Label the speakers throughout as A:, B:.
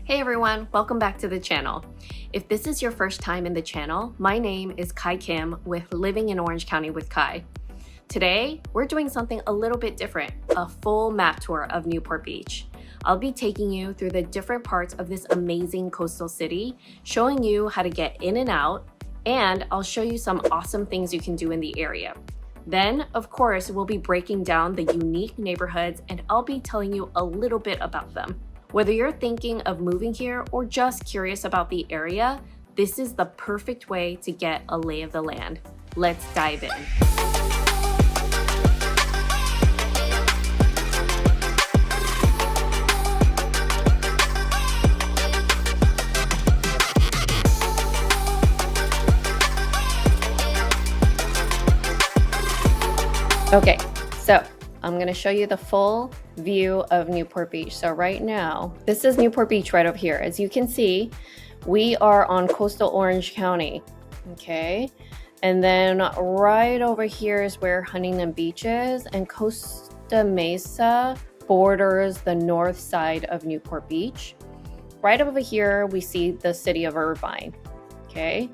A: Hey everyone, welcome back to the channel. If this is your first time in the channel, my name is Kai Kim with Living in Orange County with Kai. Today, we're doing something a little bit different, a full map tour of Newport Beach. I'll be taking you through the different parts of this amazing coastal city, showing you how to get in and out, and I'll show you some awesome things you can do in the area. Then, of course, we'll be breaking down the unique neighborhoods and I'll be telling you a little bit about them. Whether you're thinking of moving here or just curious about the area, this is the perfect way to get a lay of the land. Let's dive in. Okay, so I'm going to show you the full view of Newport Beach. So right now, this is Newport Beach right over here. As you can see, we are on coastal Orange County, okay? And then right over here is where Huntington Beach is, and Costa Mesa borders the north side of Newport Beach. Right over here, we see the city of Irvine, okay?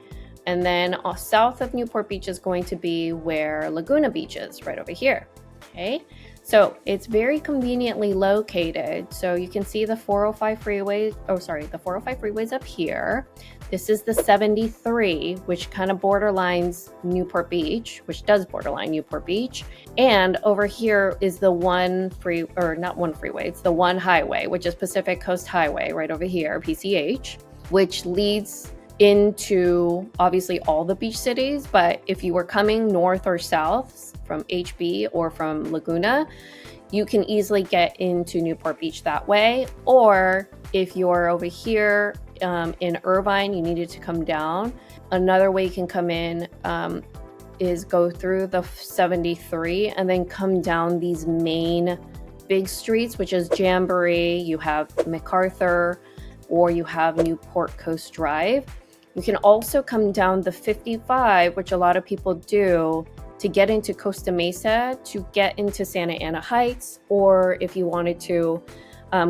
A: And then south of Newport Beach is going to be where Laguna Beach is, right over here. Okay, so it's very conveniently located. So you can see the 405 freeway, the 405 freeways up here. This is the 73, which kind of borderlines Newport Beach, which does borderline Newport Beach. And over here is the it's the one highway, which is Pacific Coast Highway right over here, PCH, which leads into obviously all the beach cities. But if you were coming north or south from HB or from Laguna, you can easily get into Newport Beach that way. Or if you're over here in Irvine, you needed to come down. Another way you can come in is go through the 73 and then come down these main big streets, which is Jamboree, you have MacArthur, or you have Newport Coast Drive. You can also come down the 55, which a lot of people do, to get into Costa Mesa, to get into Santa Ana Heights, or if you wanted to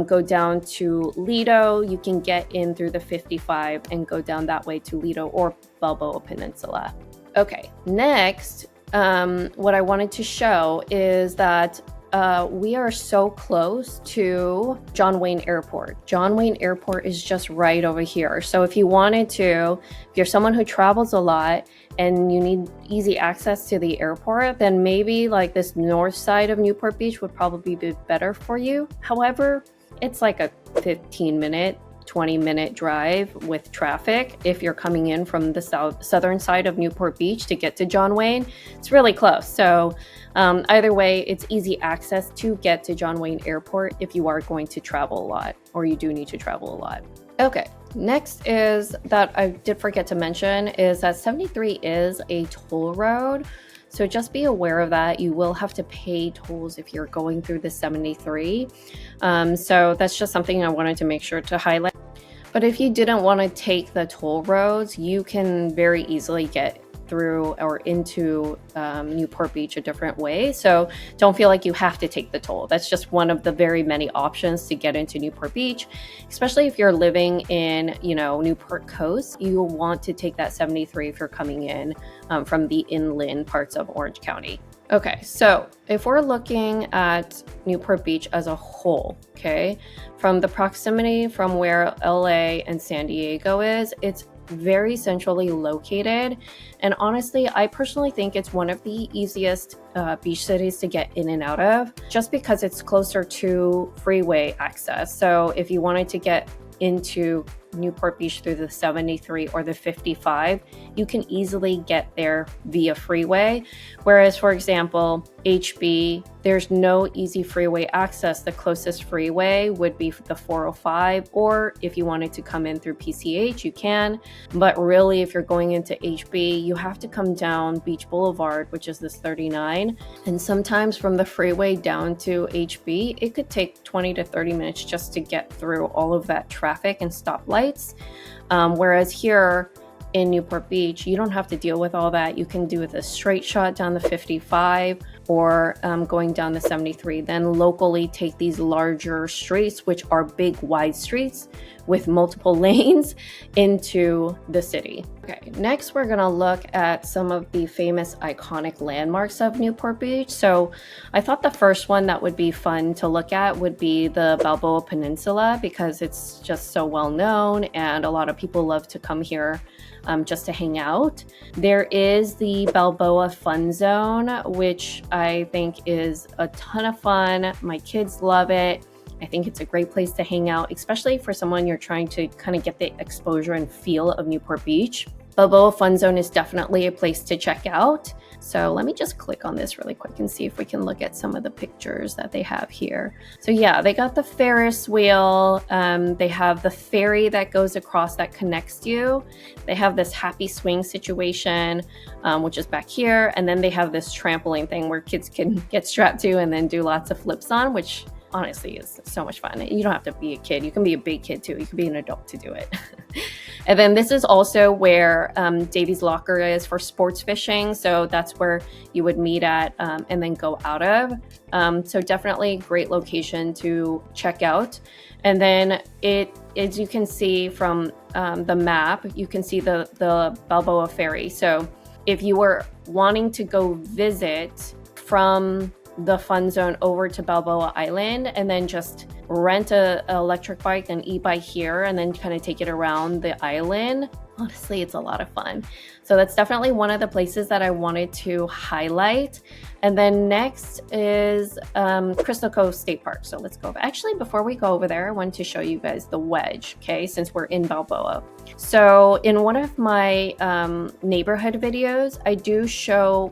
A: go down to Lido, you can get in through the 55 and go down that way to Lido or Balboa Peninsula. Okay, next, what I wanted to show is that we are so close to John Wayne Airport. John Wayne Airport is just right over here. So if you wanted to, if you're someone who travels a lot and you need easy access to the airport, then maybe like this north side of Newport Beach would probably be better for you. However, it's like a 15-minute, 20-minute drive with traffic. If you're coming in from the southern side of Newport Beach to get to John Wayne, it's really close. So either way, it's easy access to get to John Wayne Airport if you are going to travel a lot, or you do need to travel a lot. Okay, next is that I did forget to mention is that 73 is a toll road. So just be aware of that. You will have to pay tolls if you're going through the 73. So that's just something I wanted to make sure to highlight. But if you didn't want to take the toll roads, you can very easily get through or into Newport Beach a different way. So don't feel like you have to take the toll. That's just one of the very many options to get into Newport Beach, especially if you're living in, Newport Coast. You will want to take that 73 if you're coming in from the inland parts of Orange County. Okay, so if we're looking at Newport Beach as a whole, okay, from the proximity from where LA and San Diego is, it's very centrally located. And honestly, I personally think it's one of the easiest beach cities to get in and out of, just because it's closer to freeway access. So if you wanted to get into Newport Beach through the 73 or the 55, you can easily get there via freeway. Whereas, for example, HB, there's no easy freeway access. The closest freeway would be the 405, or if you wanted to come in through PCH, you can. But really, if you're going into HB, you have to come down Beach Boulevard, which is this 39. And sometimes from the freeway down to HB, it could take 20 to 30 minutes just to get through all of that traffic and stoplights. Whereas here in Newport Beach, you don't have to deal with all that. You can do it a straight shot down the 55 or going down the 73. Then locally take these larger streets, which are big, wide streets, with multiple lanes into the city. Okay, next we're gonna look at some of the famous iconic landmarks of Newport Beach. So I thought the first one that would be fun to look at would be the Balboa Peninsula, because it's just so well known and a lot of people love to come here just to hang out. There is the Balboa Fun Zone, which I think is a ton of fun. My kids love it. I think it's a great place to hang out, especially for someone you're trying to kind of get the exposure and feel of Newport Beach. Balboa Fun Zone is definitely a place to check out. So let me just click on this really quick and see if we can look at some of the pictures that they have here. So yeah, they got the Ferris wheel. They have the ferry that goes across that connects you. They have this happy swing situation, which is back here. And then they have this trampoline thing where kids can get strapped to and then do lots of flips on, which honestly is so much fun. You don't have to be a kid. You can be a big kid too. You can be an adult to do it. And then this is also where Davy's Locker is for sports fishing. So that's where you would meet at and then go out of. So definitely great location to check out. And then as you can see from the map, you can see the Balboa Ferry. So if you were wanting to go visit from the fun zone over to Balboa Island and then just rent an electric bike and e-bike here and then kind of take it around the island, honestly, it's a lot of fun. So that's definitely one of the places that I wanted to highlight. And then next is Cove State Park. So let's go. Actually, before we go over there, I want to show you guys the Wedge, okay, since we're in Balboa. So in one of my neighborhood videos,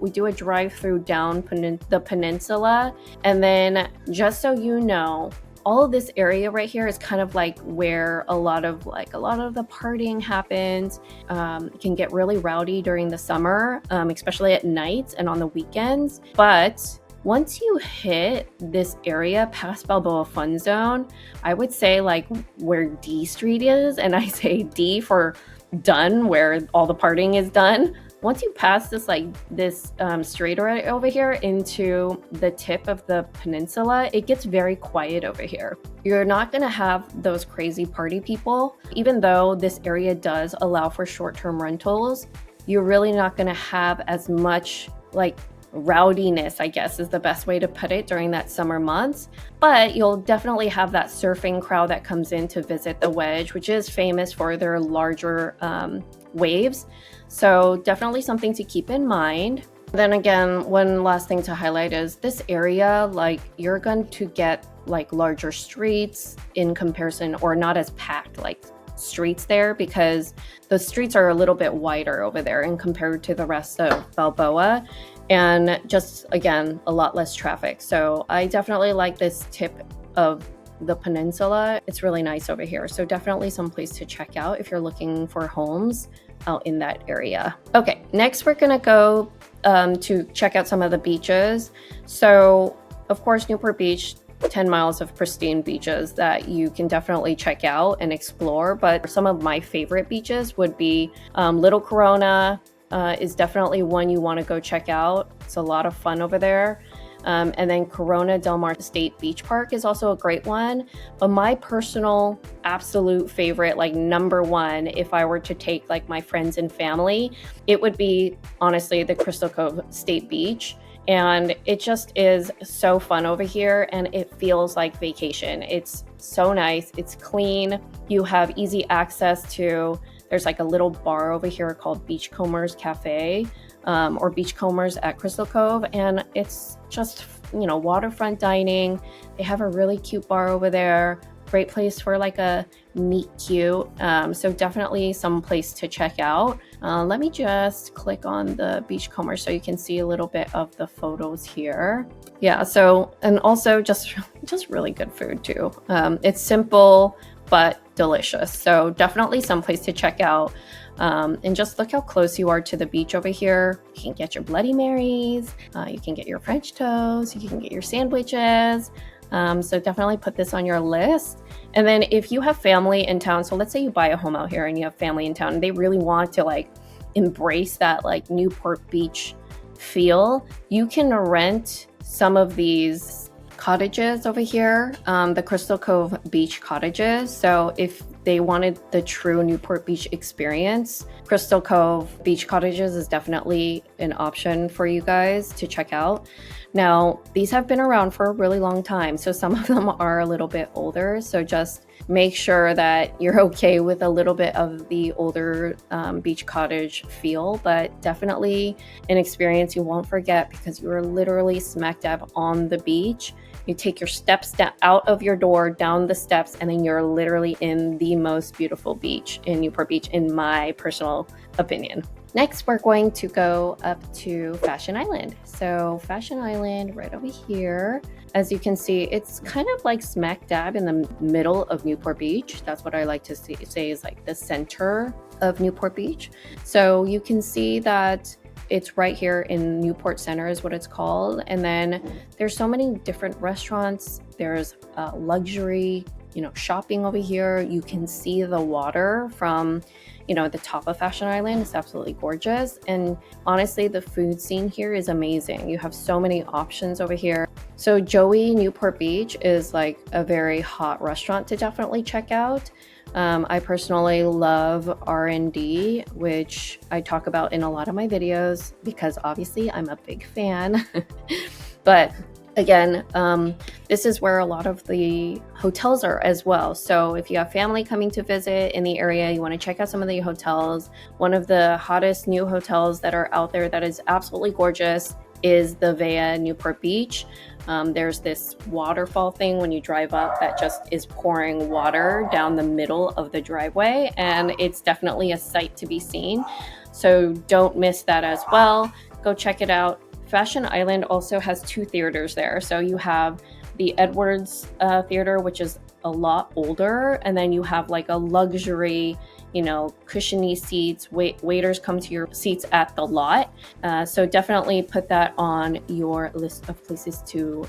A: we do a drive-through down the peninsula. And then just so you know, all of this area right here is kind of like where a lot of the partying happens. It can get really rowdy during the summer, especially at nights and on the weekends. But once you hit this area past Balboa Fun Zone, I would say like where D Street is, and I say D for done, where all the partying is done. Once you pass this straight right over here into the tip of the peninsula, it gets very quiet over here. You're not gonna have those crazy party people. Even though this area does allow for short-term rentals, you're really not gonna have as much like rowdiness, I guess is the best way to put it, during that summer months. But you'll definitely have that surfing crowd that comes in to visit the Wedge, which is famous for their larger waves. So definitely something to keep in mind. Then again, one last thing to highlight is this area, like you're going to get like larger streets in comparison, or not as packed like streets there, because the streets are a little bit wider over there and compared to the rest of Balboa, and just again a lot less traffic. So I definitely like this tip of the peninsula. It's really nice over here. So definitely some place to check out if you're looking for homes out in that area. Okay, next we're gonna go to check out some of the beaches. So of course, Newport Beach, 10 miles of pristine beaches that you can definitely check out and explore. But some of my favorite beaches would be Little Corona is definitely one you want to go check out. It's a lot of fun over there. And then Corona Del Mar State Beach Park is also a great one. But my personal absolute favorite, like number one, if I were to take like my friends and family, it would be honestly the Crystal Cove State Beach. And it just is so fun over here, and it feels like vacation. It's so nice. It's clean. You have easy access to, there's like a little bar over here called Beachcombers Cafe, or Beachcombers at Crystal Cove. And it's just, you know, waterfront dining. They have a really cute bar over there. Great place for like a meet cute. So definitely some place to check out. Let me just click on the Beachcomber so you can see a little bit of the photos here. Yeah, so, and also just really good food too. It's simple, but delicious. So definitely some place to check out. And just look how close you are to the beach over here. You can get your Bloody Marys, you can get your French toast, you can get your sandwiches. So definitely put this on your list. And then if you have family in town, so let's say you buy a home out here and you have family in town and they really want to like embrace that like Newport Beach feel, you can rent some of these cottages over here, the Crystal Cove Beach cottages. So if they wanted the true Newport Beach experience, Crystal Cove Beach Cottages is definitely an option for you guys to check out. Now, these have been around for a really long time, so some of them are a little bit older, so just make sure that you're okay with a little bit of the older beach cottage feel, but definitely an experience you won't forget because you are literally smack dab on the beach. You take your steps out of your door, down the steps, and then you're literally in the most beautiful beach in Newport Beach, in my personal opinion. Next, we're going to go up to Fashion Island. So Fashion Island right over here. As you can see, it's kind of like smack dab in the middle of Newport Beach. That's what I like to say is like the center of Newport Beach. So you can see that it's right here in Newport Center is what it's called. And then there's so many different restaurants. There's luxury, shopping over here. You can see the water from, the top of Fashion Island. It's absolutely gorgeous. And honestly, the food scene here is amazing. You have so many options over here. So Joey Newport Beach is like a very hot restaurant to definitely check out. I personally love R&D, which I talk about in a lot of my videos because obviously I'm a big fan. But again, this is where a lot of the hotels are as well. So if you have family coming to visit in the area, you want to check out some of the hotels. One of the hottest new hotels that are out there that is absolutely gorgeous is the Vea Newport Beach. There's this waterfall thing when you drive up that just is pouring water down the middle of the driveway, and it's definitely a sight to be seen. So don't miss that as well. Go check it out. Fashion Island also has 2 theaters there. So you have the Edwards Theater, which is a lot older, and then you have like a luxury, cushiony seats. Waiters come to your seats at the lot. So definitely put that on your list of places to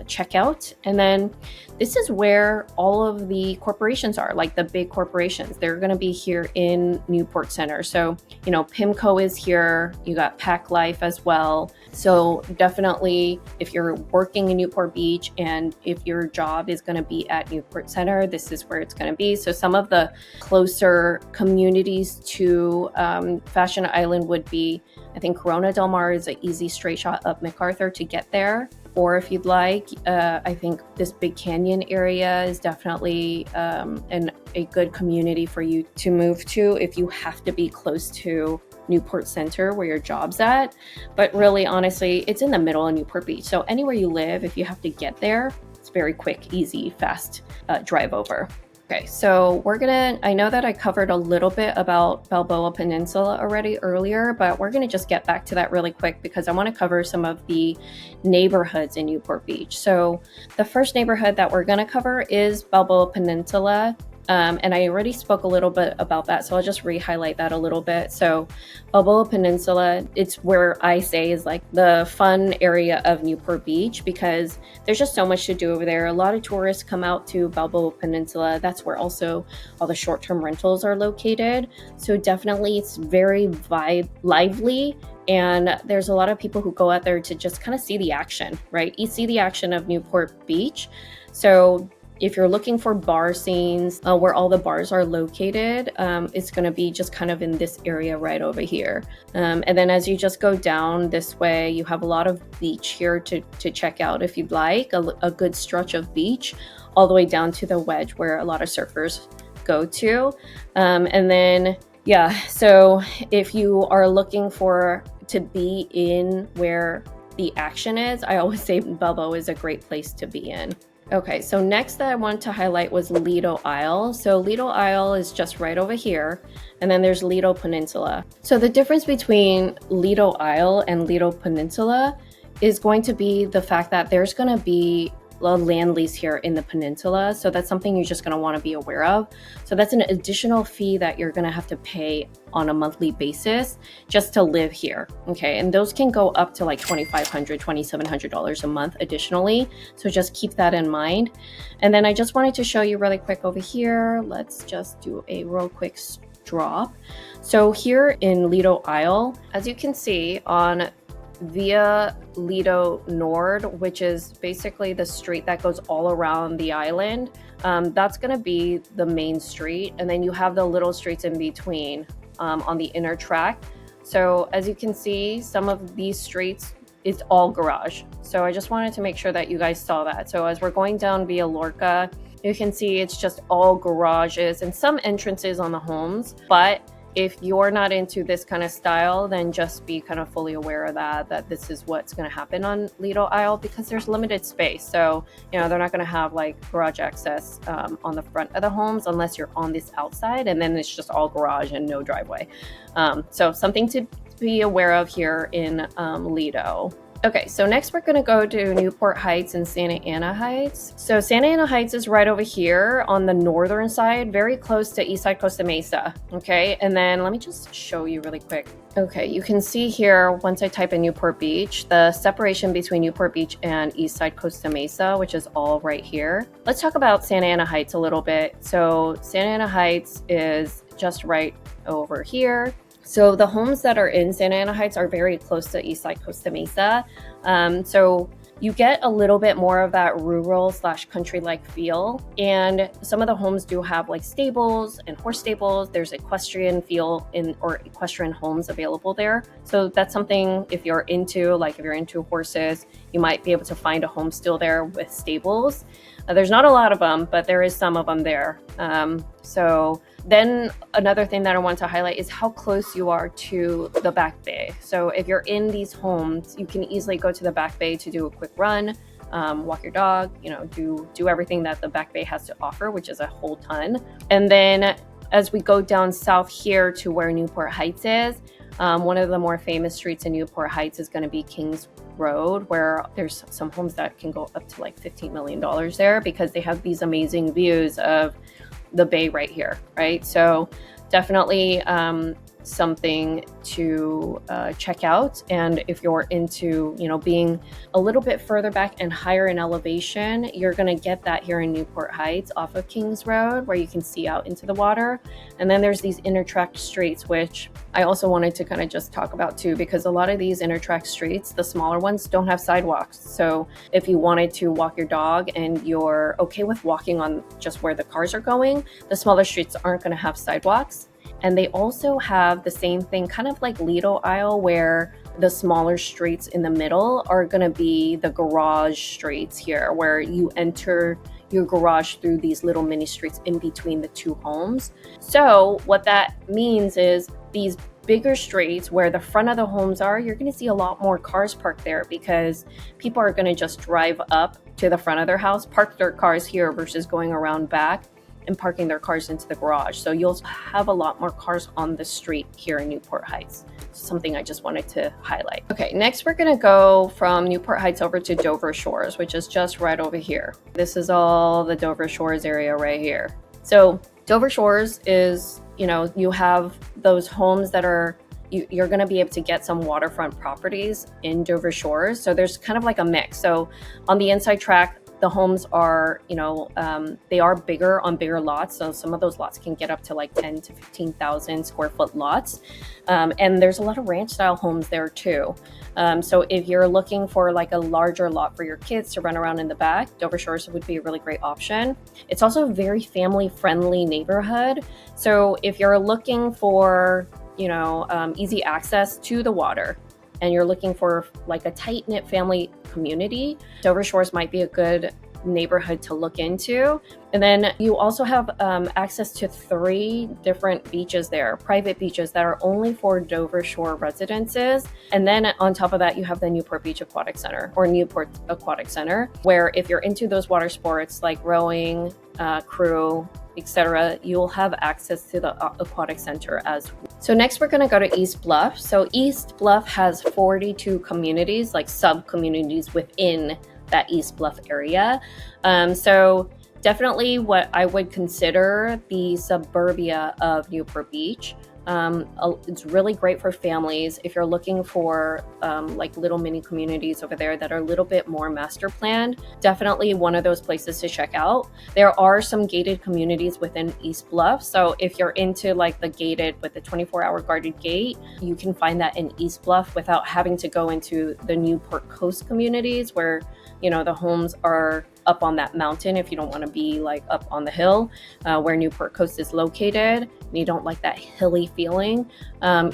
A: check out. And then this is where all of the corporations are, like the big corporations. They're going to be here in Newport Center. So, PIMCO is here. You got Pac Life as well. So definitely if you're working in Newport Beach and if your job is going to be at Newport Center, this is where it's going to be. So some of the closer communities to Fashion Island would be, I think Corona Del Mar is an easy straight shot up MacArthur to get there. Or if you'd like, I think this Big Canyon area is definitely a good community for you to move to if you have to be close to Newport Center where your job's at. But really, honestly, it's in the middle of Newport Beach. So anywhere you live, if you have to get there, it's very quick, easy, fast drive over. Okay, so I know that I covered a little bit about Balboa Peninsula already earlier, but we're gonna just get back to that really quick because I wanna cover some of the neighborhoods in Newport Beach. So the first neighborhood that we're gonna cover is Balboa Peninsula. And I already spoke a little bit about that, so I'll just re-highlight that a little bit. So Balboa Peninsula, it's where I say is like the fun area of Newport Beach because there's just so much to do over there. A lot of tourists come out to Balboa Peninsula. That's where also all the short-term rentals are located. So definitely it's very lively. And there's a lot of people who go out there to just kind of see the action, right? You see the action of Newport Beach. So if you're looking for bar scenes where all the bars are located, it's going to be just kind of in this area right over here. And then as you just go down this way, you have a lot of beach here to check out if you'd like, a good stretch of beach all the way down to the Wedge where a lot of surfers go to. And then, so if you are looking to be in where the action is, I always say Balboa is a great place to be in. Okay, so next that I wanted to highlight was Lido Isle. So Lido Isle is just right over here, and then there's Lido Peninsula. So the difference between Lido Isle and Lido Peninsula is going to be the fact that there's going to be a land lease here in the peninsula. So that's something you're just going to want to be aware of. So that's an additional fee that you're going to have to pay on a monthly basis just to live here. Okay. And those can go up to like $2,500, $2,700 a month additionally. So just keep that in mind. And then I just wanted to show you really quick over here. Let's just do a real quick drop. So here in Lido Isle, as you can see on via Lido Nord, which is basically the street that goes all around the island. That's going to be the main street, and then you have the little streets in between on the inner track. So as you can see, some of these streets, it's all garage. So I just wanted to make sure that you guys saw that. So as we're going down via Lorca, you can see it's just all garages and some entrances on the homes. But if you're not into this kind of style, then just be kind of fully aware of that this is what's going to happen on Lido Isle, because there's limited space. So, you know, they're not going to have like garage access on the front of the homes unless you're on this outside, and then it's just all garage and no driveway. So something to be aware of here in Lido. Okay, so next we're going to go to Newport Heights and Santa Ana Heights. So Santa Ana Heights is right over here on the northern side, very close to Eastside Costa Mesa. Okay, and then let me just show you really quick. Okay, you can see here, once I type in Newport Beach, the separation between Newport Beach and Eastside Costa Mesa, which is all right here. Let's talk about Santa Ana Heights a little bit. So Santa Ana Heights is just right over here. So the homes that are in Santa Ana Heights are very close to Eastside Costa Mesa. So you get a little bit more of that rural / country-like feel. And some of the homes do have like stables and horse stables. There's equestrian feel or equestrian homes available there. So that's something, if you're into horses, you might be able to find a home still there with stables. There's not a lot of them, but there is some of them there. So then another thing that I want to highlight is how close you are to the back bay. So if you're in these homes, you can easily go to the back bay to do a quick run, walk your dog, you know, do everything that the back bay has to offer, which is a whole ton. And then as we go down south here to where Newport Heights is, one of the more famous streets in Newport Heights is going to be Kings Road, where there's some homes that can go up to like $15 million there because they have these amazing views of the bay right here, right? So definitely something to check out. And if you're into, you know, being a little bit further back and higher in elevation, you're going to get that here in Newport Heights off of Kings Road, where you can see out into the water. And then there's these intertract streets, which I also wanted to kind of just talk about too, because a lot of these intertract streets, the smaller ones, don't have sidewalks. So if you wanted to walk your dog and you're okay with walking on just where the cars are going, the smaller streets aren't going to have sidewalks. And they also have the same thing, kind of like Lido Isle, where the smaller streets in the middle are going to be the garage streets here, where you enter your garage through these little mini streets in between the two homes. So what that means is these bigger streets where the front of the homes are, you're going to see a lot more cars parked there, because people are going to just drive up to the front of their house, park their cars here versus going around back and parking their cars into the garage. So you'll have a lot more cars on the street here in Newport Heights. Something I just wanted to highlight. Okay, next we're gonna go from Newport Heights over to Dover Shores, which is just right over here. This is all the Dover Shores area right here. So Dover Shores is, you know, you have those homes that are, you're going to be able to get some waterfront properties in Dover Shores. So there's kind of like a mix. So on the inside track, the homes are, you know, they are bigger on bigger lots. So some of those lots can get up to like 10 to 15,000 square foot lots. And there's a lot of ranch style homes there too. So if you're looking for like a larger lot for your kids to run around in the back, Dover Shores would be a really great option. It's also a very family friendly neighborhood. So if you're looking for, you know, easy access to the water, and you're looking for like a tight-knit family community, Dover Shores might be a good neighborhood to look into. And then you also have access to 3 different beaches there, private beaches that are only for Dover Shore residences. And then on top of that, you have the Newport Beach Aquatic Center, or Newport Aquatic Center, where if you're into those water sports like rowing, crew, etc., you'll have access to the aquatic center as well. So next we're going to go to East Bluff. So East Bluff has 42 communities, like sub-communities within that East Bluff area. So definitely what I would consider the suburbia of Newport Beach. It's really great for families if you're looking for like little mini communities over there that are a little bit more master planned. Definitely one of those places to check out. There are some gated communities within East Bluff. So if you're into like the gated with the 24-hour guarded gate, you can find that in East Bluff without having to go into the Newport Coast communities where, you know, the homes are up on that mountain if you don't want to be like up on the hill where Newport Coast is located and you don't like that hilly feeling.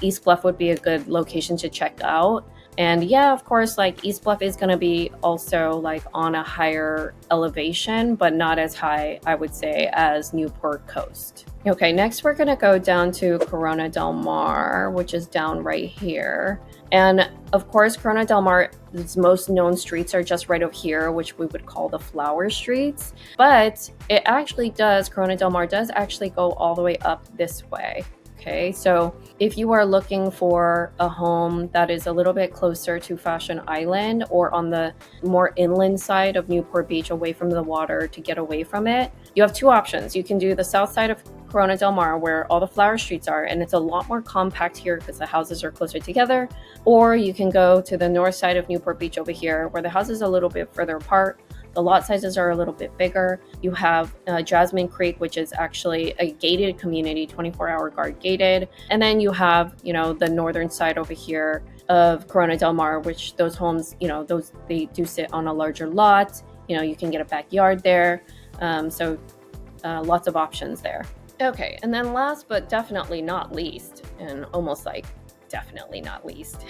A: East Bluff would be a good location to check out. And yeah, of course, like East Bluff is going to be also like on a higher elevation, but not as high, I would say, as Newport Coast. Okay, next we're going to go down to Corona del Mar, which is down right here. And of course, Corona del Mar's most known streets are just right over here, which we would call the flower streets. But it actually does, Corona del Mar does actually go all the way up this way. Okay, so if you are looking for a home that is a little bit closer to Fashion Island or on the more inland side of Newport Beach, away from the water to get away from it, you have two options. You can do the south side of Corona del Mar where all the flower streets are, and it's a lot more compact here because the houses are closer together, or you can go to the north side of Newport Beach over here where the houses are a little bit further apart. The lot sizes are a little bit bigger. You have Jasmine Creek, which is actually a gated community, 24-hour guard gated. And then you have, you know, the northern side over here of Corona del Mar, which those homes, you know, they do sit on a larger lot. You know, you can get a backyard there. So lots of options there. Okay, and then last but definitely not least, and almost like definitely not least,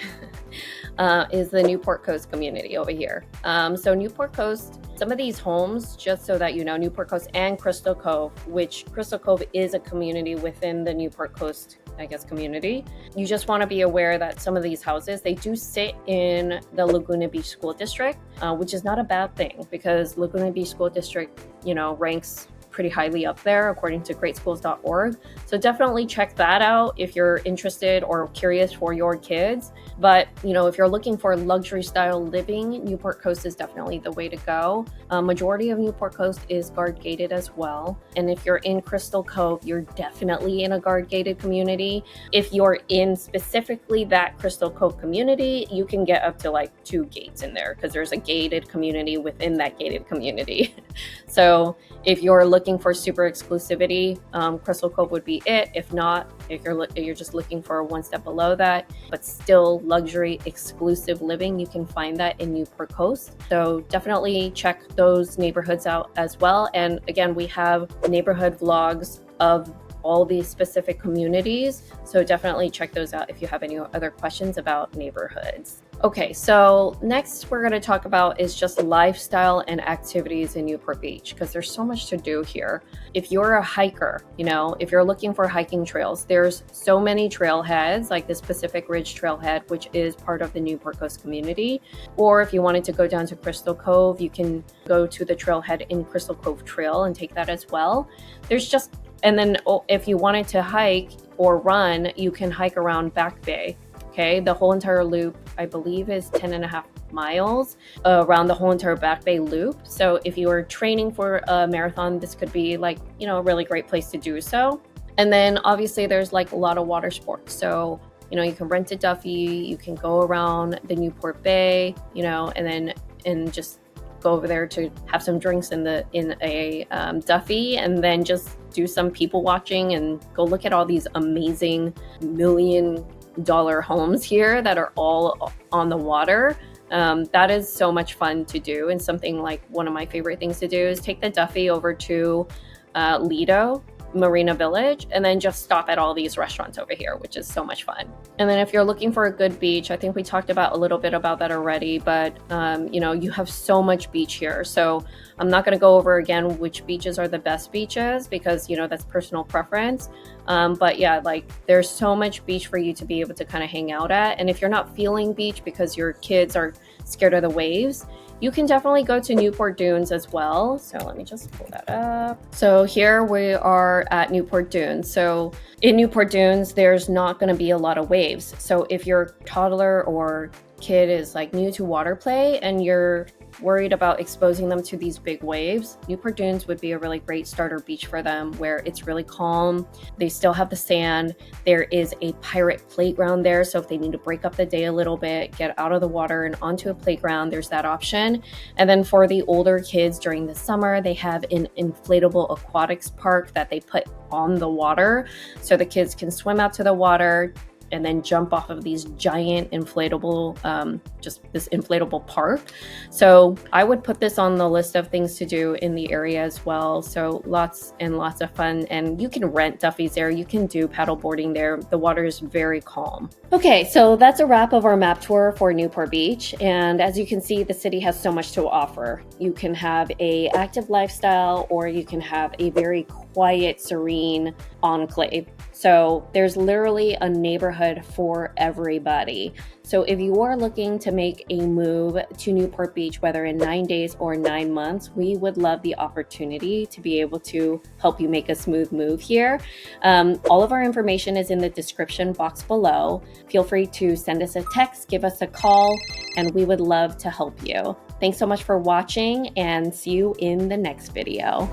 A: is the Newport Coast community over here. So Newport Coast, some of these homes, just so that you know, Newport Coast and Crystal Cove, which Crystal Cove is a community within the Newport Coast, I guess, community. You just want to be aware that some of these houses, they do sit in the Laguna Beach School District, which is not a bad thing because Laguna Beach School District, you know, ranks pretty highly up there according to greatschools.org. So definitely check that out if you're interested or curious for your kids. But, you know, if you're looking for luxury style living, Newport Coast is definitely the way to go. Majority of Newport Coast is guard gated as well. And if you're in Crystal Cove, you're definitely in a guard gated community. If you're in specifically that Crystal Cove community, you can get up to like 2 gates in there because there's a gated community within that gated community. So if you're looking for super exclusivity, Crystal Cove would be it. If not, if you're just looking for one step below that, but still luxury exclusive living, you can find that in Newport Coast. So definitely check those neighborhoods out as well. And again, we have neighborhood vlogs of all these specific communities. So definitely check those out if you have any other questions about neighborhoods. Okay, so next we're going to talk about is just lifestyle and activities in Newport Beach because there's so much to do here. If you're a hiker, you know, if you're looking for hiking trails, there's so many trailheads like this Pacific Ridge Trailhead, which is part of the Newport Coast community. Or if you wanted to go down to Crystal Cove, you can go to the trailhead in Crystal Cove Trail and take that as well. And then if you wanted to hike or run, you can hike around Back Bay. Okay, the whole entire loop, I believe, is 10.5 miles around the whole entire Back Bay loop. So if you are training for a marathon, this could be like, you know, a really great place to do so. And then obviously there's like a lot of water sports. So, you know, you can rent a Duffy, you can go around the Newport Bay, you know, and just go over there to have some drinks in a Duffy, and then just do some people watching and go look at all these amazing $1 million homes here that are all on the water. That is so much fun to do, and something like one of my favorite things to do is take the Duffy over to Lido Marina Village and then just stop at all these restaurants over here, which is so much fun. And then if you're looking for a good beach, I think we talked about a little bit about that already, but you know, you have so much beach here. So I'm not going to go over again which beaches are the best beaches because, you know, that's personal preference. But yeah, like there's so much beach for you to be able to kind of hang out at. And if you're not feeling beach because your kids are scared of the waves, you can definitely go to Newport Dunes as well. So let me just pull that up. So here we are at Newport Dunes. So in Newport Dunes, there's not going to be a lot of waves. So if your toddler or kid is like new to water play and you're worried about exposing them to these big waves, Newport Dunes would be a really great starter beach for them, where it's really calm. They still have the sand. There is a pirate playground there, so if they need to break up the day a little bit, get out of the water and onto a playground, there's that option. And then for the older kids during the summer, they have an inflatable aquatics park that they put on the water, so the kids can swim out to the water and then jump off of these giant inflatable, just this inflatable park. So I would put this on the list of things to do in the area as well. So lots and lots of fun, and you can rent Duffy's there. You can do paddle boarding there. The water is very calm. Okay, so that's a wrap of our map tour for Newport Beach. And as you can see, the city has so much to offer. You can have an active lifestyle, or you can have a very quiet, serene enclave. So there's literally a neighborhood for everybody. So if you are looking to make a move to Newport Beach, whether in 9 days or 9 months, we would love the opportunity to be able to help you make a smooth move here. All of our information is in the description box below. Feel free to send us a text, give us a call, and we would love to help you. Thanks so much for watching, and see you in the next video.